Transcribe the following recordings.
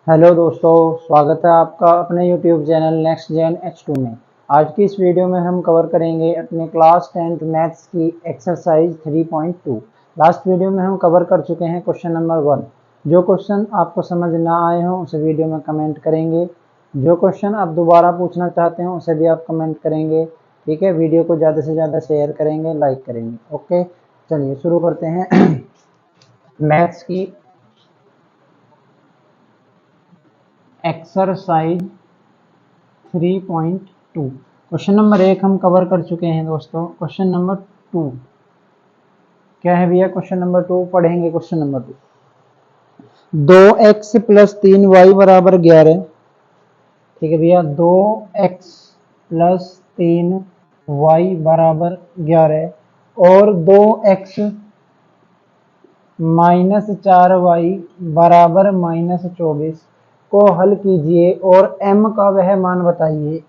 Hello दोस्तों, स्वागत है आपका अपने YouTube channel next gen H2 में। आज की इस वीडियो में हम कवर करेंगे अपने क्लास 10th मैथ्स की एक्सरसाइज 3.2। लास्ट वीडियो में हम कवर कर चुके हैं क्वेश्चन नंबर 1। जो क्वेश्चन आपको समझ ना आए हों उसे वीडियो में कमेंट करेंगे। जो क्वेश्चन आप दोबारा पूछना चाहते हो उसे भी आप कमेंट करेंगे। ठीक है, वीडियो को ज़्यादा से ज़्यादा शेयर करेंगे, लाइक करेंगे। ओके, चलिए शुरू करते हैं मैथ्स की एक्सरसाइज 3.2। क्वेश्चन नंबर 1 हम कवर कर चुके हैं दोस्तों। क्वेश्चन नंबर 2 क्या है भैया? क्वेश्चन नंबर 2 पढ़ेंगे। Question number 2, 2x plus 3y बराबर 11। ठीक है भैया, 2x प्लस 3y बराबर 11 और 2x माइनस 4y बराबर माइनस 24 को हल कीजिए और m का वह मान बताइए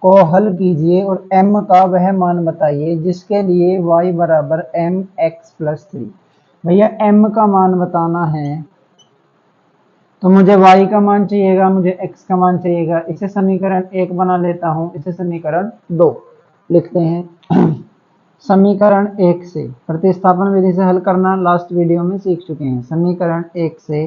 को हल कीजिए और m का वह मान बताइए जिसके लिए y बराबर mx प्लस 3। भैया m का मान बताना है तो मुझे y का मान चाहिएगा, मुझे x का मान चाहिएगा। इसे समीकरण 1 बना लेता हूं, इसे समीकरण 2 लिखते हैं। समीकरण 1 से प्रतिस्थापन विधि से हल करना लास्ट वीडियो में सीख चुके हैं। समीकरण 1 से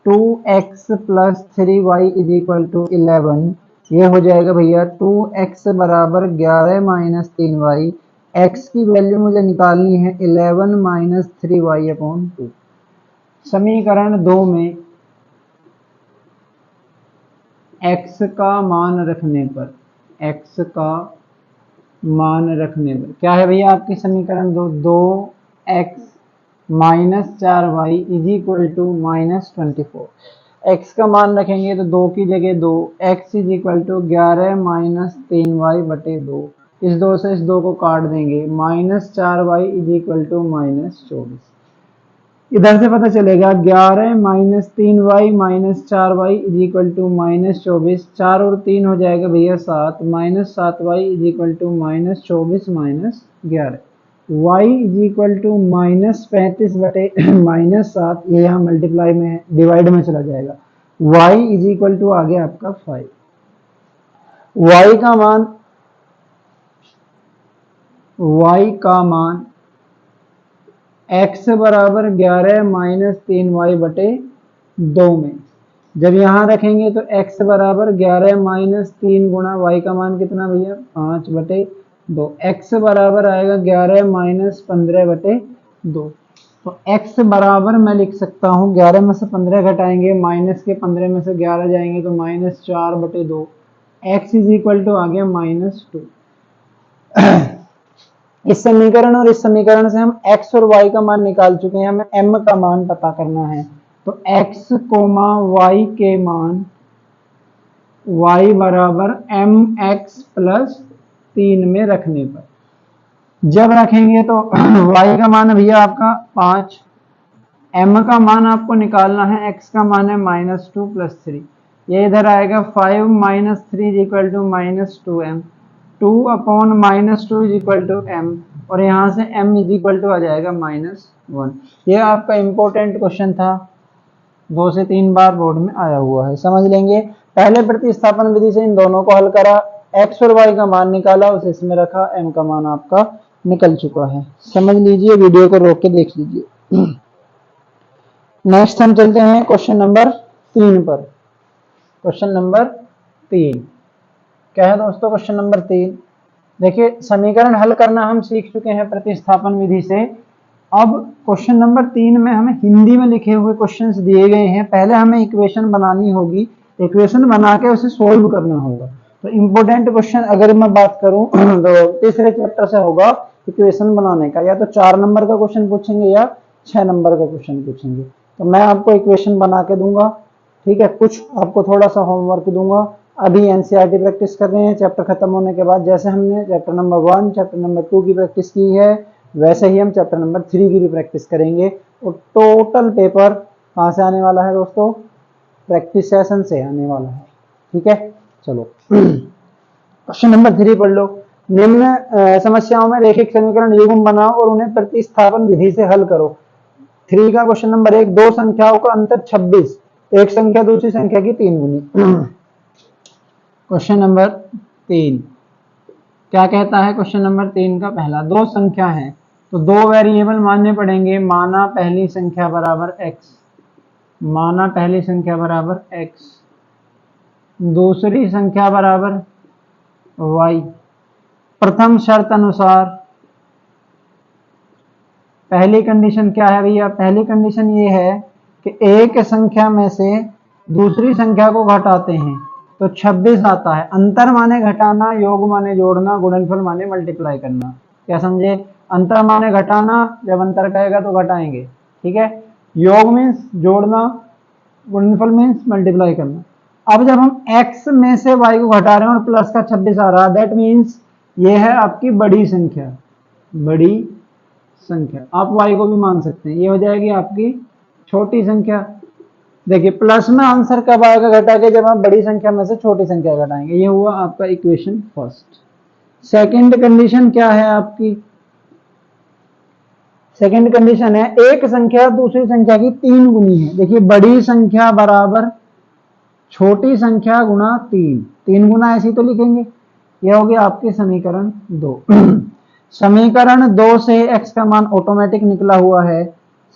2x plus 3y is equal to 11, ये हो जाएगा भैया 2x बराबर 11 माइनस 3y। x की वैल्यू मुझे निकालनी है 11 माइनस 3y अपॉन 2। समीकरण 2 में x का मान रखने पर क्या है भैया आपकी समीकरण 2x minus 4y is equal to minus 24। x का मान रखेंगे तो 2 की जगह 2, x is equal to 11 minus 3y बटे 2। इस 2 से इस 2 को काट देंगे, minus 4y is equal to minus 24। इधर से पता चलेगा 11 minus 3y minus 4y is equal to minus 24। 4 और 3 हो जाएगा भैया 7, minus 7y is equal to minus 24 minus 11। y is equal to minus 35 बटे माइनस 7, ये यहाँ मल्टीप्लाई में है, डिवाइड में चला जाएगा। y इज इक्वल टू आ गया आपका 5। y का मान x बराबर 11 माइनस 3y बटे 2 में जब यहाँ रखेंगे तो x बराबर 11 माइनस 3 गुणा y का मान कितना भैया 5 बटे 2। x बराबर आएगा 11 माइनस 15 बटे 2। तो x बराबर मैं लिख सकता हूँ 11 में से 15 घटाएंगे, माइनस के 15 में से 11 जाएंगे तो माइनस 4 बटे 2। x इज इक्वल टू आ गया माइनस 2। इस समीकरण और इस समीकरण से हम x और y का मान निकाल चुके हैं, हमें m का मान पता करना है। तो x कोमा y के मान y बराबर mx प्लस 3 में रखने पर जब रखेंगे तो y का मान है भैया आपका 5, m का मान आपको निकालना है, x का मान है माइनस 2 प्लस 3, ये इधर आएगा 5 minus 3 is equal to minus 2m। 2 upon minus 2 is equal to m और यहाँ से m इज इक्वल टू आ जाएगा माइनस 1। ये आपका इम्पोर्टेंट क्वेश्चन था, 2 से 3 बार बोर्ड में आया हुआ है, समझ लेंगे। पहले प्रतिस्थापन विधि से इन दोनों को हल करा, x और y का मान निकाला, उसे इसमें रखा, m का मान आपका निकल चुका है। समझ लीजिए, वीडियो को रोक के देख लीजिए। नेक्स्ट हम चलते हैं क्वेश्चन नंबर 3 पर। क्वेश्चन नंबर 3 क्या है दोस्तों? क्वेश्चन नंबर 3 देखिए, समीकरण हल करना हम सीख चुके हैं प्रतिस्थापन विधि से। अब क्वेश्चन नंबर 3 में हमें हिंदी में लिखे हुए क्वेश्चंस दिए गए हैं। पहले हमें इक्वेशन बनानी होगी, इक्वेशन बना के उसे सोल्व करना होगा। तो इम्पोर्टेंट क्वेश्चन अगर मैं बात करूं तो तीसरे चैप्टर से होगा इक्वेशन बनाने का। या तो 4 नंबर का क्वेश्चन पूछेंगे या 6 नंबर का क्वेश्चन पूछेंगे। तो मैं आपको इक्वेशन बना के दूंगा, ठीक है। कुछ आपको थोड़ा सा होमवर्क दूंगा। अभी एनसीईआरटी प्रैक्टिस कर रहे हैं, चैप्टर खत्म होने के बाद जैसे हमने चैप्टर नंबर 1 चैप्टर नंबर 2 की प्रैक्टिस की है वैसे ही हम चैप्टर नंबर 3 की भी प्रैक्टिस करेंगे। और टोटल पेपर कहाँ से आने वाला है दोस्तों? प्रैक्टिस सेशन से आने वाला है, ठीक है। चलो क्वेश्चन नंबर 3 पढ़ लो। निम्न समस्याओं में रैखिक समीकरण युग्म बनाओ और उन्हें प्रतिस्थापन विधि से हल करो। 3 का क्वेश्चन नंबर 1, दो संख्याओं का अंतर 26 एक संख्या दूसरी संख्या की 3 गुनी। क्वेश्चन नंबर 3 क्या कहता है? क्वेश्चन नंबर 3 का पहला, दो संख्या है तो दो वेरिएबल मानने पड़ेंगे। माना पहली संख्या बराबर x, माना पहली संख्या बराबर x, दूसरी संख्या बराबर y। प्रथम शर्त अनुसार पहली कंडीशन क्या है भैया? पहली कंडीशन ये है कि एक संख्या में से दूसरी संख्या को घटाते हैं तो 26 आता है। अंतर माने घटाना, योग माने जोड़ना, गुणनफल माने मल्टीप्लाई करना। क्या समझे? अंतर माने घटाना, जब अंतर कहेगा तो घटाएंगे, ठीक है। योग मीन्स जोड़ना, गुणनफल मीन्स मल्टीप्लाई करना। अब जब हम x में से y को घटा रहे हैं और प्लस का 26 आ रहा है, दैट मीन्स ये है आपकी बड़ी संख्या, बड़ी संख्या। आप y को भी मान सकते हैं, ये हो जाएगी आपकी छोटी संख्या। देखिए प्लस में आंसर कब आएगा घटा के? जब आप बड़ी संख्या में से छोटी संख्या घटाएंगे। ये हुआ आपका इक्वेशन फर्स्ट। सेकंड कंडीशन क्या है आपकी? सेकंड कंडीशन है एक संख्या दूसरी संख्या की 3 गुनी है। देखिए बड़ी संख्या बराबर छोटी संख्या गुणा 3, 3 गुना ऐसी तो लिखेंगे। यह हो गया आपके समीकरण 2। समीकरण 2 से x का मान ऑटोमेटिक निकला हुआ है।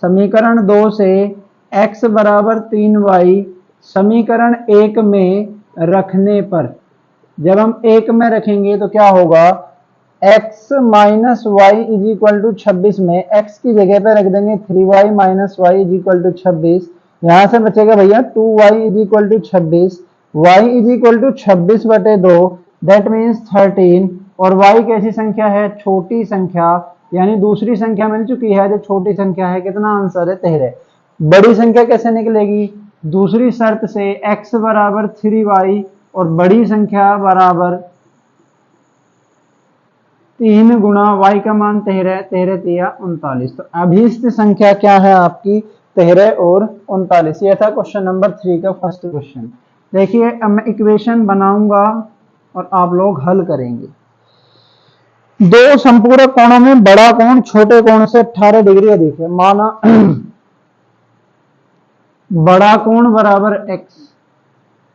समीकरण 2 से x बराबर 3y समीकरण 1 में रखने पर, जब हम 1 में रखेंगे तो क्या होगा? x minus y is equal to 26 में x की जगह पे रख देंगे 3y minus y is equal to 26। यहां से बचेगा भैया 2y is equal to 26, y is equal to 26/2, that means 13। और y कैसी संख्या है? छोटी संख्या, यानी दूसरी संख्या मिल चुकी है जो छोटी संख्या है। कितना आंसर है? 13। बड़ी संख्या कैसे निकलेगी? दूसरी शर्त से x बराबर 3y और बड़ी संख्या बराबर 3 गुणा y का मान 13, 13 तिया 39। तो अभीष्ट संख्या क्या है आपकी? 13 और 39। यह था क्वेश्चन नंबर 3 का फर्स्ट क्वेश्चन। देखिए अब मैं इक्वेशन बनाऊंगा और आप लोग हल करेंगे। दो संपूरक कोणों में बड़ा कोण छोटे कोण से 18 डिग्री अधिक है। माना बड़ा कोण बराबर x,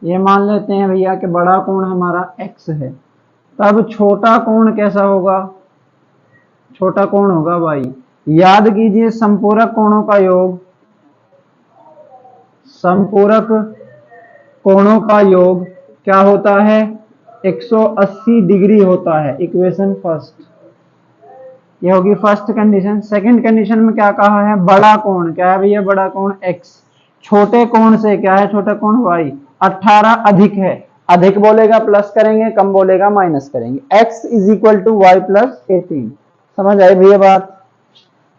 ये मान लेते हैं भैया कि बड़ा कोण हमारा x है। तब छोटा कोण कैसा होगा? छोटा कोण होगा y। याद कीजिए संपूरक कोणों का योग, संपूरक कोणों का योग क्या होता है? 180 डिग्री होता है। इक्वेशन फर्स्ट, ये होगी फर्स्ट कंडीशन। सेकंड कंडीशन में क्या कहा है? बड़ा कोण क्या है भैया? बड़ा कोण x, छोटे कोण से क्या है? छोटा कोण y। 18 अधिक है, अधिक बोलेगा प्लस करेंगे, कम बोलेगा माइनस करेंगे। x is equal to y plus 18। समझ आई भैया बात?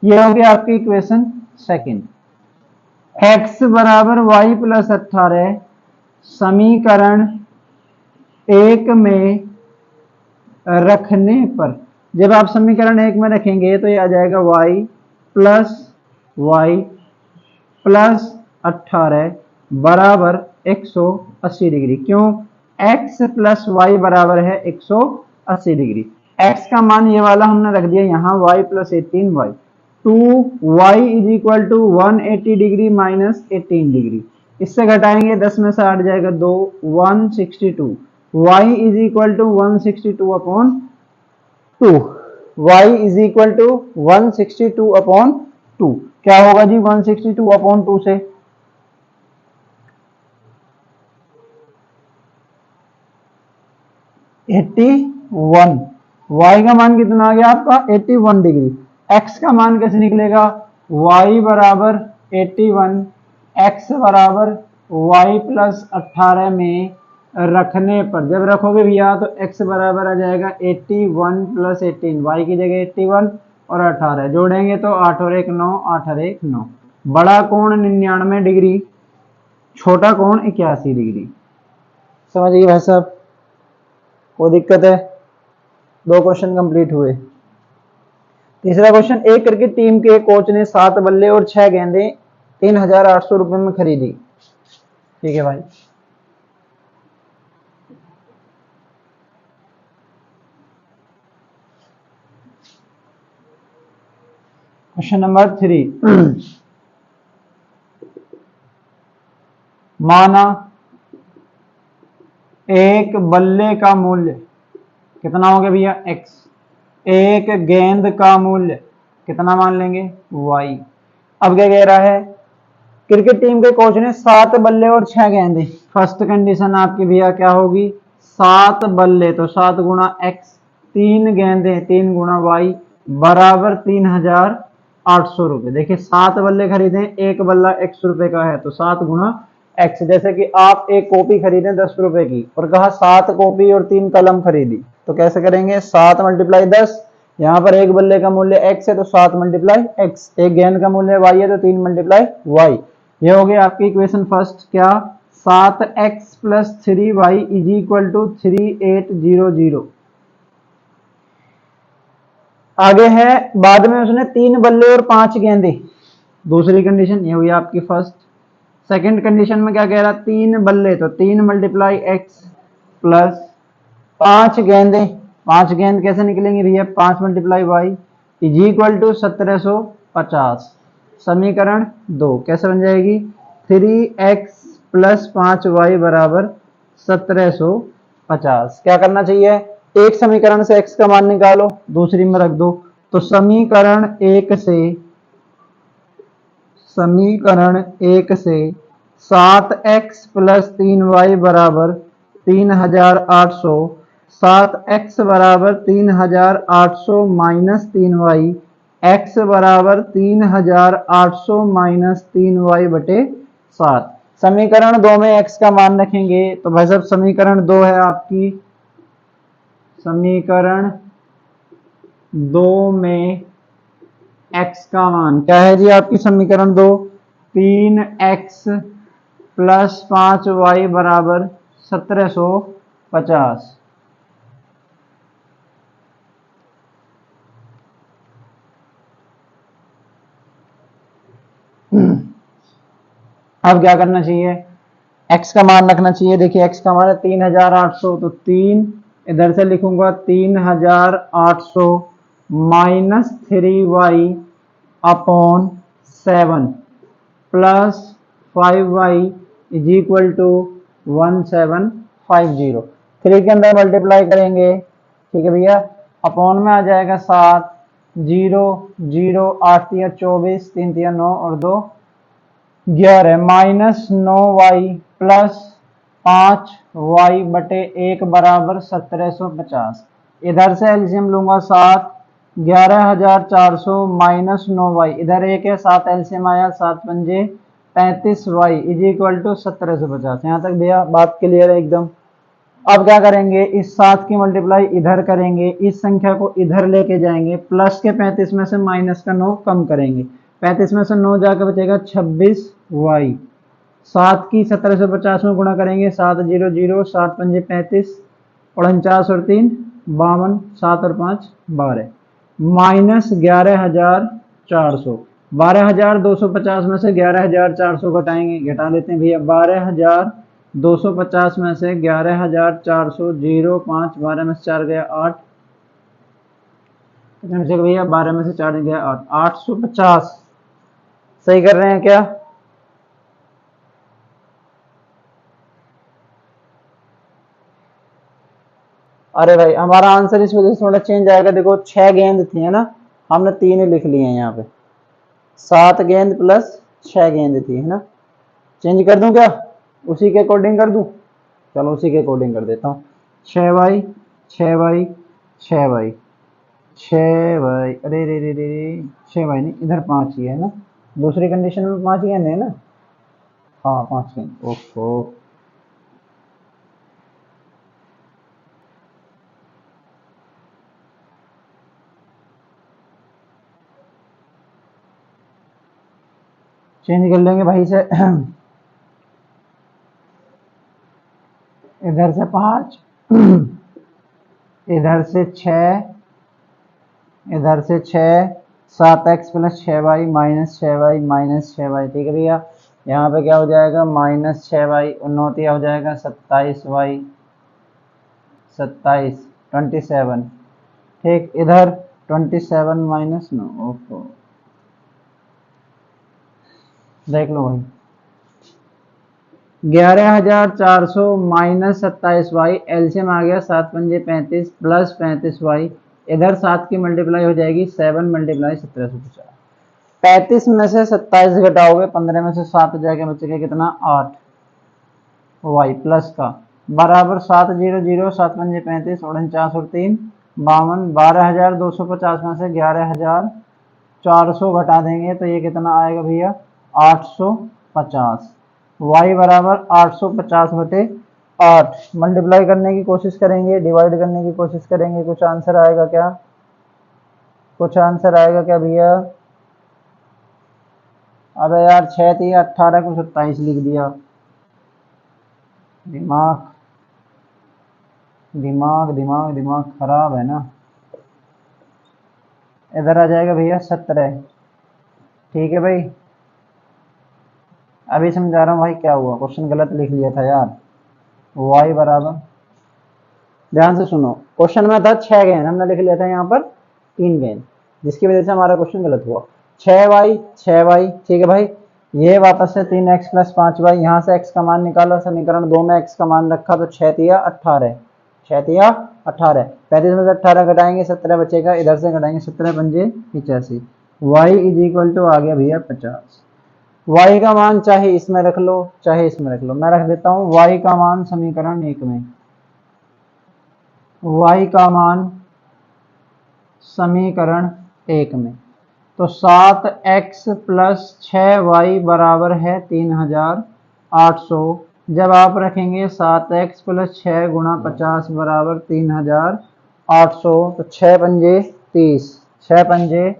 ये हो गया आपकी इक्वेशन सेकंड। x बराबर वाई प्लस 18 समीकरण 1 में रखने पर, जब आप समीकरण 1 में रखेंगे तो ये आ जाएगा y प्लस 18 बराबर 180 डिग्री। क्यों? x प्लस वाई बराबर है 180 डिग्री। x का मान ये वाला हमने रख दिया यहाँ, y plus 18y। 2y is equal to 180 degree minus 18 degree. इससे घटाएंगे 10 में से 8 जाएगा 2, 162। y is equal to 162 upon 2, y is equal to 162 upon 2। क्या होगा जी 162 अपॉन 2 से? 81। y का मान कितना आ गया आपका? 81 डिग्री। x का मान कैसे निकलेगा? y बराबर 81, x बराबर y प्लस 18 में रखने पर, जब रखोगे भैया तो x बराबर आ जाएगा 81 प्लस 18, y की जगह 81 और 18 जोड़ेंगे तो 8 और 1 9, 8 और 1 9। बड़ा कोण 99 डिग्री, छोटा कोण 81 डिग्री। समझिए भाई साहब, कोई दिक्कत है? दो क्वेश्चन कंप्लीट हुए। तीसरा क्वेश्चन, एक क्रिकेट टीम के कोच ने 7 बल्ले और 6 गेंदें 3800 रुपए में खरीदी। ठीक है भाई। क्वेश्चन नंबर 3, माना एक बल्ले का मूल्य कितना हो गया भैया x, एक गेंद का मूल्य कितना मान लेंगे y। अब क्या कह रहा है, क्रिकेट टीम के कोच ने 7 बल्ले और 6 गेंदे। फर्स्ट कंडीशन आपकी भैया क्या होगी, 7 बल्ले तो 7 गुणा x, 3 गेंदे 3 गुणा y बराबर 3,800 रुपए। देखिए 7 बल्ले खरीदे, एक बल्ला x रुपए का है तो 7 गुणा x। जैसे कि आप एक कॉपी खरीदे 10 रुपए की और कहा 7 कॉपी और 3 कलम खरीदी, तो कैसे करेंगे, 7 मल्टीप्लाई 10, यहाँ पर एक बल्ले का मूल्य x है तो 7 मल्टीप्लाई x, एक गेंद का मूल्य y है तो 3 मल्टीप्लाई y। ये हो गया आपकी इक्वेशन फर्स्ट। क्या, 7x plus 3y is equal to 3800। आगे है, बाद में उसने 3 बल्ले और 5 गेंदे, दूसरी कंडीशन ये हुई आपकी फर्स्ट। सेकंड कंडीशन में क्या कह रहा, 3 बल्ले तो 3 मल्टीप्लाई x प्लस 5 गेंदे, 5 गेंद कैसे निकलेंगे भैया, 5 multiply y is equal to 1750। समीकरण 2 कैसे बन जाएगी, 3x प्लस 5y बराबर 1750। क्या करना चाहिए, एक समीकरण से x का मान निकालो, दूसरी में रख दो। तो समीकरण एक से 7x प्लस 3y बराबर 3,800, 7x बराबर 3,800 माइनस 3y, x बराबर 3,800 माइनस 3y बटे 7। समीकरण 2 में x का मान रखेंगे तो भाई साहब समीकरण 2 है आपकी, समीकरण 2 में x का मान क्या है जी आपकी, समीकरण 2 3x प्लस 5y बराबर 1750। अब क्या करना चाहिए, x का मान रखना चाहिए। देखिए x का मान है 3,800 तो 3 इधर से लिखूंगा 3,800 minus 3y upon 7 plus 5y is equal to 1750। 3 के अंदर मल्टीप्लाई करेंगे, ठीक है भैया, अपॉन में आ जाएगा 7, 0 0 8 3 24, 3 3 9 और 2 11 माइनस 9y प्लस 5y बटे 1 बराबर 1750। इधर से एलसीएम लूंगा 7, 11,400 माइनस 9y, इधर 1 है 7 एलसीएम आया, 7 पंजे 35y इज इक्वल टू 1750। यहाँ तक भैया बात क्लियर है एकदम। अब क्या करेंगे, इस 7 की मल्टीप्लाई इधर करेंगे, इस संख्या को इधर लेके जाएंगे, प्लस के 35 में से माइनस का 9 कम करेंगे, 35 में से 9 जाकर बचेगा 26y। 7 की 1750 में गुणा करेंगे, 7 0 0, 7 पंजे 35, 49 और 3 52, 7 और 5 12 माइनस 11,400। 12,250 में से 11,400 घटाएंगे, घटा लेते हैं भैया, 12,250 में से 11,400 0 5, 12 में से 4 गया 8, कितने भैया 12 में से 4 गया 8, 850। सही कर रहे हैं क्या, अरे भाई हमारा आंसर इस वजह से थोड़ा चेंज आएगा। देखो 6 गेंद थी है ना, हमने 3 ही लिख लिए हैं यहाँ पे, 7 गेंद प्लस 6 गेंद थी है ना। चेंज कर दूं क्या, उसी के अकॉर्डिंग कर दूं, चलो उसी के अकॉर्डिंग कर देता हूँ। 6y 6y 6y 6y, अरे रे रे रे 6y नहीं, इधर 5 ही है ना, दूसरी कंडीशन में 5 गेंद है ना, हाँ 5 गेंद, ओहो। चेंज कर लेंगे भाई से इधर से 5 इधर से 6, इधर से 6, 7x plus 6y minus 6y minus 6y, ठीक है भैया। यहाँ पे क्या हो जाएगा, माइनस 6y, 9 हो जाएगा 27y, 27 27, ठीक, इधर 27 माइनस 9, ओहो देख लो भाई, 11,400 माइनस 27y, एलसीएम आ गया 7 पंजे 35 प्लस 35y, इधर 7 की मल्टीप्लाई हो जाएगी 7 मल्टीप्लाई 1750। 35 में से 27 घटाओगे 15 में से 7 जाके बचेगा कितना 8 y प्लस का बराबर 7 0 0 7 पंजे 35 49 और 3 52 12,250 में से 11,400 घटा देंगे तो ये कितना आएगा भैया 850। y बराबर 850 बटे 8 मल्टीप्लाई करने की कोशिश करेंगे, डिवाइड करने की कोशिश करेंगे, कुछ आंसर आएगा क्या? कुछ आंसर आएगा क्या भैया? अबे यार 6 थी 18 को 27 लिख दिया। दिमाग दिमाग दिमाग दिमाग खराब है ना। इधर आ जाएगा भैया 17। ठीक है भाई, अभी समझा रहा हूँ भाई क्या हुआ, क्वेश्चन गलत लिख लिया था यार। y बराबर, ध्यान से सुनो, क्वेश्चन में था 6 गेंद, हमने लिख लिया था यहाँ पर 3 गेंद, जिसकी वजह से हमारा क्वेश्चन गलत हुआ। 6y 6y, ठीक है भाई, ये वापस से 3x प्लस 5y, यहाँ से x का मान निकाला, समीकरण 2 में x का मान रखा तो 6 तिया 18, 6 तिया 18, 35 में से 18 घटाएंगे 17 बचेगा, इधर से घटाएंगे 17 पंजे 85, y इज इक्वल टू आ गया भैया 50। y का मान चाहे इसमें रख लो चाहे इसमें रख लो, मैं रख देता हूँ y का मान समीकरण 1 में, y का मान समीकरण 1 में, तो 7x प्लस 6y बराबर है 3,800। जब आप रखेंगे 7x प्लस 6 गुणा 50 बराबर 3,800, तो 6 पंजे 30, 6 पंजे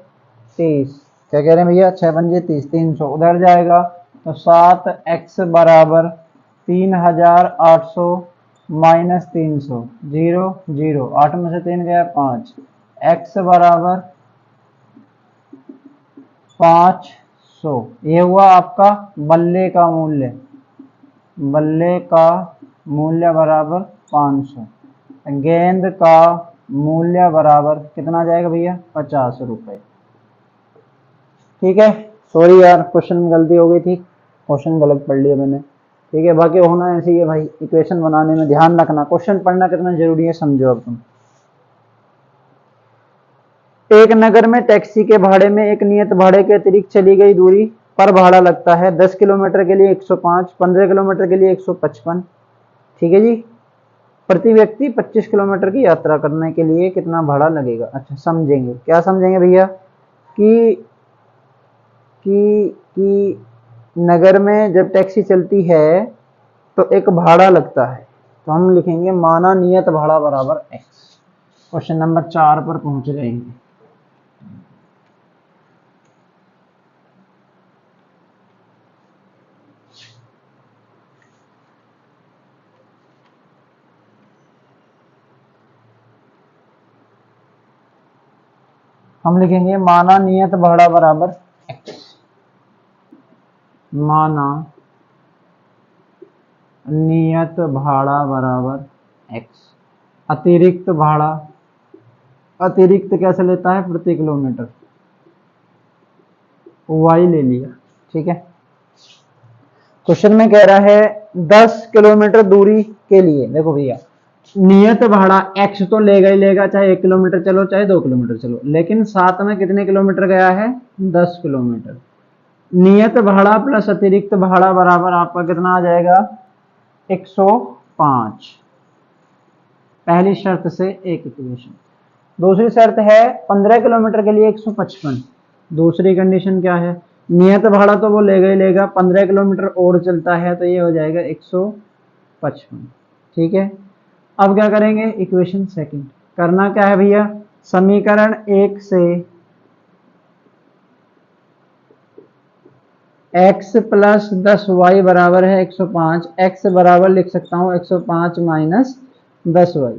30, क्या कह रहे हैं भैया 6 पंजे 30, 300 उधर जाएगा, तो 7x बराबर 3,800 माइनस 300, 0 0, 8 में से 3 गया 5, x बराबर 500। ये हुआ आपका बल्ले का मूल्य, बल्ले का मूल्य बराबर 500, गेंद का मूल्य बराबर कितना आ जाएगा भैया 50 रुपए। ठीक है, सॉरी यार क्वेश्चन में गलती हो गई थी, क्वेश्चन गलत पढ़ लिया मैंने। ठीक है, बाकी होना ऐसे ही है भाई, इक्वेशन बनाने में ध्यान रखना, क्वेश्चन पढ़ना कितना जरूरी है समझो अब तुम। एक नगर में टैक्सी के भाड़े में एक नियत भाड़े के अतिरिक्त चली गई दूरी पर भाड़ा लगता है 10 किलोमीटर के लिए 105, 15 किलोमीटर के लिए 155, ठीक है जी। प्रति व्यक्ति 25 किलोमीटर की यात्रा करने के लिए कितना भाड़ा लगेगा? अच्छा समझेंगे, क्या समझेंगे भैया कि नगर में जब टैक्सी चलती है तो एक भाड़ा लगता है, तो हम लिखेंगे माना नियत भाड़ा बराबर x। क्वेश्चन नंबर 4 पर पहुंच गए हैं। हम लिखेंगे माना नियत भाड़ा बराबर x, माना नियत भाड़ा बराबर x, अतिरिक्त भाड़ा, अतिरिक्त कैसे लेता है प्रति किलोमीटर, y ले लिया, ठीक है। क्वेश्चन में कह रहा है 10 किलोमीटर दूरी के लिए, देखो भैया नियत भाड़ा x तो लेगा ही लेगा, चाहे 1 किलोमीटर चलो चाहे 2 किलोमीटर चलो, लेकिन साथ में कितने किलोमीटर गया है 10 किलोमीटर। नियत भाड़ा प्लस अतिरिक्त भाड़ा बराबर आपका कितना आ जाएगा 105, पहली शर्त से एक इक्वेशन। दूसरी शर्त है 15 किलोमीटर के लिए 155, दूसरी कंडीशन क्या है, नियत भाड़ा तो वो लेगा ही लेगा, 15 किलोमीटर और चलता है तो ये हो जाएगा 155, ठीक है। अब क्या करेंगे, इक्वेशन सेकंड करना क्या है भैया, समीकरण 1 से x प्लस 10y बराबर है 105, x बराबर लिख सकता हूं 105 माइनस 10y।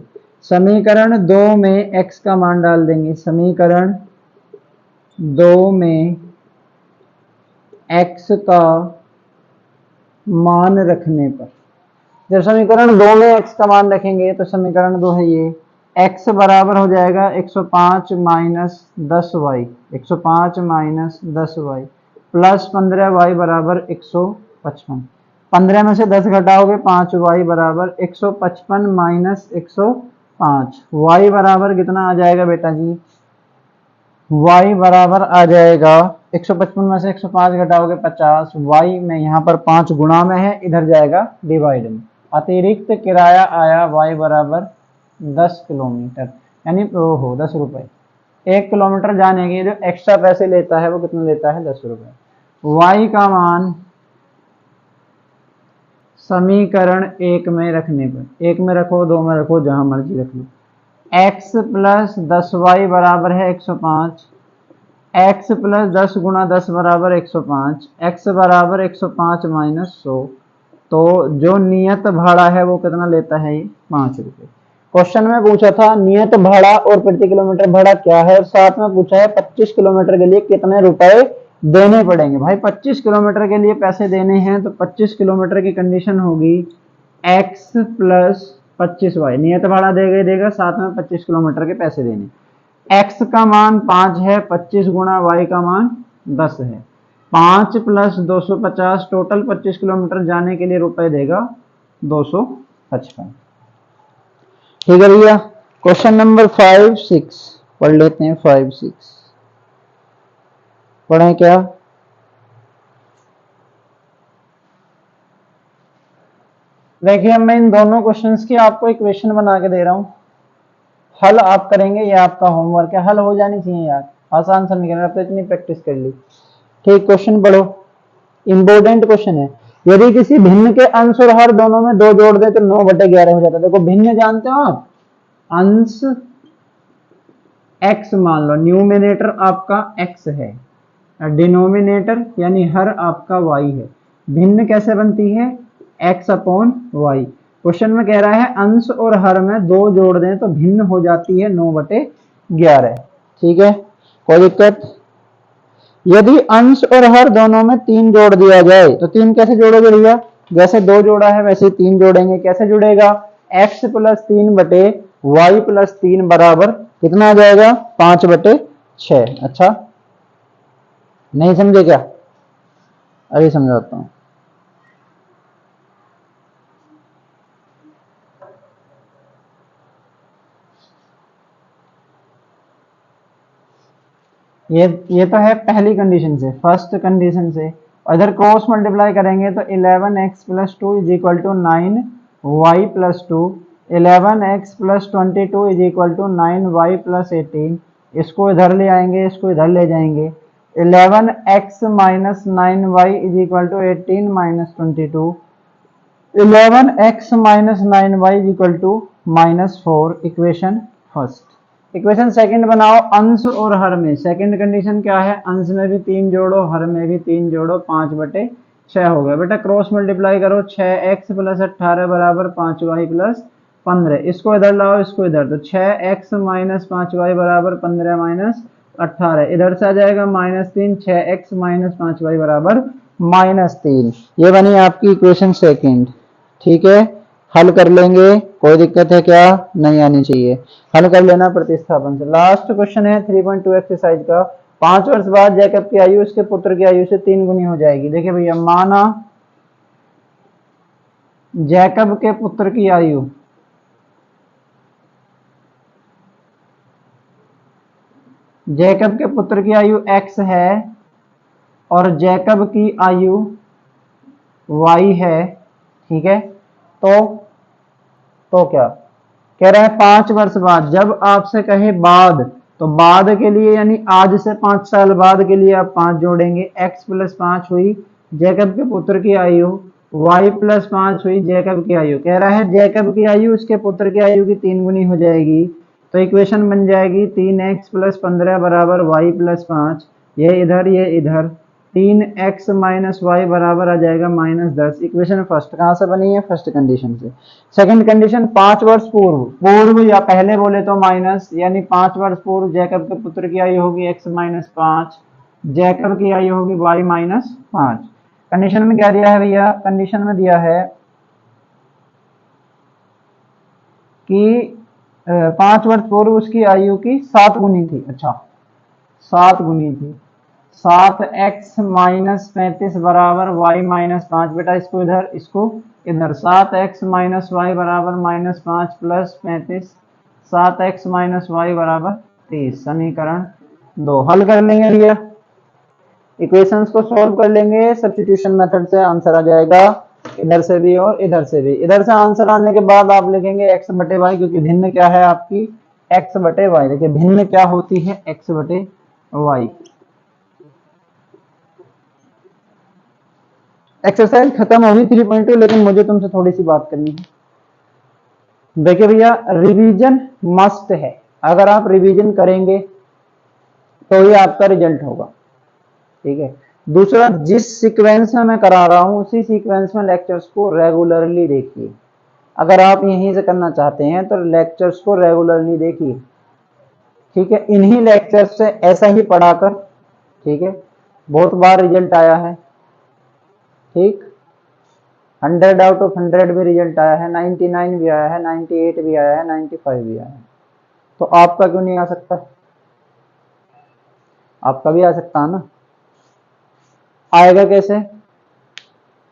समीकरण 2 में x का मान डाल देंगे, समीकरण 2 में x का मान रखने पर, जब समीकरण 2 में x का मान रखेंगे तो समीकरण 2 है ये, x बराबर हो जाएगा 105 minus 10y, 105 minus 10y plus 15y बराबर 155। 15 में से 10 घटाओगे 5 वाई बराबर 155 माइनस 105। वाई बराबर कितना आ जाएगा बेटा जी? y बराबर आ जाएगा 155 में से 105 घटाओगे 50। y में यहाँ पर 5 गुणा में है, इधर जाएगा डिवाइड में। अतिरिक्त किराया आया y बराबर 10 किलोमीटर, यानी ओहो 10 रुपए। 1 किलोमीटर जाने के जो एक्स्ट्रा पैसे लेता है वो कितना लेता है? 10 रुपए। y का मान समीकरण 1 में रखने पर, 1 में रखो 2 में रखो जहां मर्जी रख लो, x प्लस 10y बराबर है 105। x प्लस 10 गुणा 10 बराबर 105। x बराबर 105 माइनस 100। तो जो नियत भाड़ा है वो कितना लेता है? ये 5 रुपए। क्वेश्चन में पूछा था नियत भाड़ा और प्रति किलोमीटर भाड़ा क्या है, और साथ में पूछा है 25 किलोमीटर के लिए कितने रुपए देने पड़ेंगे। भाई 25 किलोमीटर के लिए पैसे देने हैं तो 25 किलोमीटर की कंडीशन होगी x प्लस 25y। नियत भाड़ा देगा ही देगा, साथ में 25 किलोमीटर के पैसे देने। x का मान 5 है, 25 गुणा y का मान 10 है। 5 प्लस 250, टोटल 25 किलोमीटर जाने के लिए रुपए देगा 255। ठीक है भैया। क्वेश्चन नंबर 5, 6 पढ़ लेते हैं। 5, 6 पढ़ें क्या? देखिए मैं इन दोनों क्वेश्चंस की आपको इक्वेशन बना के दे रहा हूं, हल आप करेंगे, ये आपका होमवर्क है। हल हो जानी चाहिए यार, आसान समीकरण, आप तो इतनी प्रैक्टिस कर ली। ठीक, क्वेश्चन पढ़ो, इंपॉर्टेंट क्वेश्चन है। यदि किसी भिन्न के अंश और हर दोनों में 2 जोड़ दे तो 9/11 हो जाता है। देखो भिन्न जानते हो आप, अंश x मान लो, न्यूमिनेटर आपका x है, डिनोमिनेटर यानी हर आपका y है। भिन्न कैसे बनती है? x upon y। क्वेश्चन में कह रहा है अंश और हर में 2 जोड़ दें तो भिन्न हो जाती है 9/11। ठीक है, कोई दिक्कत? यदि अंश और हर दोनों में 3 जोड़ दिया जाए तो 3 कैसे जोड़ोगे भैया? जैसे 2 जोड़ा है वैसे 3 जोड़ेंगे। कैसे जुड़ेगा? x प्लस 3/y प्लस 3 बराबर कितना आ जाएगा? 5/6। अच्छा नहीं समझे क्या? अभी समझाता हूं। ये तो है पहली कंडीशन से, फर्स्ट कंडीशन से। इधर क्रॉस मल्टीप्लाई करेंगे तो 11x plus 2 is equal to 9y plus 2। 11x plus 22 is equal to 9y plus 18। इसको इधर ले आएंगे, इसको इधर ले जाएंगे। 11x minus 9y is equal to 18 minus 22। 11x minus 9y is equal to -4। Equation first. Equation second बनाओ, अंश और हर में। सेकंड कंडीशन क्या है? अंश में भी 3 जोड़ो, हर में भी 3 जोड़ो, 5/6 हो गया। बेटा क्रॉस मल्टीप्लाई करो, 6x प्लस 18 बराबर 5y प्लस 15। इसको इधर लाओ, इसको इधर, तो 6x माइनस 5y बराबर 15 माइनस 18। इधर से आ जाएगा -3, 6x माइनस 5y बराबर -3। ये बनी आपकी इक्वेशन सेकंड। ठीक है, हल कर लेंगे, कोई दिक्कत है क्या? नहीं आनी चाहिए। हल कर लेना प्रतिस्थापन से। लास्ट क्वेश्चन है 3.2 एक्सरसाइज का। 5 वर्ष बाद जैकब की आयु उसके पुत्र की आयु से 3 गुनी हो जाएगी। देखिए भैया, माना जैकब के पुत्र की आयु जैकब के पुत्र की आयु x है और जैकब की आयु y है। ठीक है, तो क्या कह रहा है? 5 वर्ष बाद। जब आपसे कहे बाद, तो बाद के लिए यानी आज से 5 साल बाद के लिए आप 5 जोड़ेंगे। x प्लस 5 हुई जैकब के पुत्र की आयु, y प्लस 5 हुई जैकब की आयु। कह रहा है जैकब की आयु उसके पुत्र की आयु की 3 गुनी हो जाएगी। तो इक्वेशन बन जाएगी 3x प्लस 15 बराबर y प्लस 5। ये इधर, ये इधर, 3x माइनस वाई बराबर आ जाएगा -10। इक्वेशन फर्स्ट कहां से बनी है? फर्स्ट कंडीशन से। सेकंड कंडीशन, 5 वर्ष पूर्व, पूर्व या पहले बोले तो माइनस, यानी 5 वर्ष पूर्व जैकब के पुत्र की आयु होगी x माइनस 5, जैकब की आयु होगी y माइनस 5। कंडीशन में क्या दिया है भैया? कंडीशन में दिया है कि 5 वर्ष पूर्व उसकी आयु की 7 गुनी थी। अच्छा, 7 गुनी थी। 7x माइनस 35 बराबर y माइनस 5। बेटा इसको इधर, इसको इधर। 7x माइनस वाई बराबर minus 5 plus 35, 7x minus y बराबर 30। समीकरण 2 हल कर लेंगे भैया, इक्वेशंस को सॉल्व कर लेंगे सब्स्टिट्यूशन मेथड से, आंसर आ जाएगा इधर से भी और इधर से भी। इधर से आंसर आने के बाद आप लिखेंगे x बटे वाई, क्योंकि भिन्न क्या है आपकी x बटे वाई। देखिए भिन्न क्या होती है, x बटे वाई। एक्सरसाइज खत्म होगी 3.2, लेकिन मुझे तुमसे थोड़ी सी बात करनी है। देखिए भैया रिवीजन मस्ट है, अगर आप रिवीजन करेंगे तो ही आपका रिजल्ट होगा, ठीक है। दूसरा, जिस सीक्वेंस में मैं करा रहा हूं उसी सीक्वेंस में लेक्चर्स को रेगुलरली देखिए। अगर आप यहीं से करना चाहते हैं तो लेक्चर्स को रेगुलरली देखिए, ठीक है। इन्हीं लेक्चर्स से ऐसा ही पढ़ाकर, ठीक है, बहुत बार रिजल्ट आया है, ठीक। 100 आउट ऑफ 100 भी रिजल्ट आया है, 99 भी आया है, 98 भी आया है, 95 भी आया है। तो आपका क्यों नहीं आ सकता? आपका भी आ सकता है ना। आएगा कैसे?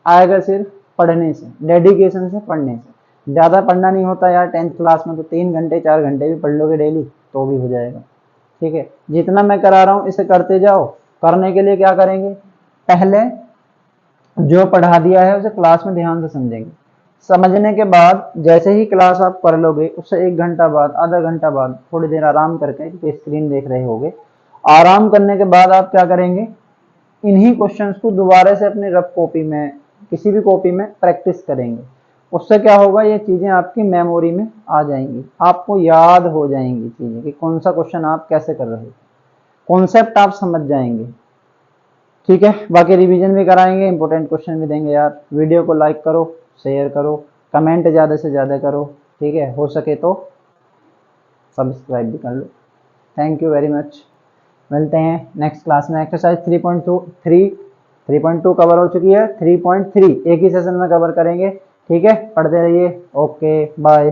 आएगा सिर्फ पढ़ने से, डेडिकेशन से, पढ़ने से। ज्यादा पढ़ना नहीं होता यार, 10th क्लास में तो 3 घंटे 4 घंटे भी पढ़ लोगे डेली तो भी हो जाएगा, ठीक है। जितना मैं करा रहा हूं इसे करते जाओ। करने के लिए क्या करेंगे, पहले जो पढ़ा दिया है उसे क्लास में ध्यान से समझेंगे। समझने के बाद जैसे ही क्लास आप कर लोगे उससे 1 घंटा बाद, आधा घंटा बाद थोड़ी देर आराम करके, स्क्रीन देख रहे होगे, आराम करने के बाद आप क्या करेंगे, इन्हीं क्वेश्चंस को दोबारा से अपनी रफ कॉपी में, किसी भी कॉपी में प्रैक्टिस करेंगे। उससे क्या होगा, ये चीजें आपकी मेमोरी में आ जाएंगी, आपको याद हो जाएंगी चीजें कि कौन सा क्वेश्चन आप कैसे कर रहे हो, कॉन्सेप्ट आप समझ जाएंगे, ठीक है। बाकी रिवीजन भी कराएंगे, इंपॉर्टेंट क्वेश्चन भी देंगे यार। वीडियो को लाइक करो, शेयर करो, कमेंट ज़्यादा से ज़्यादा करो, ठीक है। हो सके तो सब्सक्राइब भी कर लो। Thank you very much. मिलते हैं नेक्स्ट क्लास में। एक्सरसाइज 3.2 कवर हो चुकी है, 3.3 एक ही सेशन में कवर करेंगे, ठीक है। पढ़ते रहिए, ओके बाय।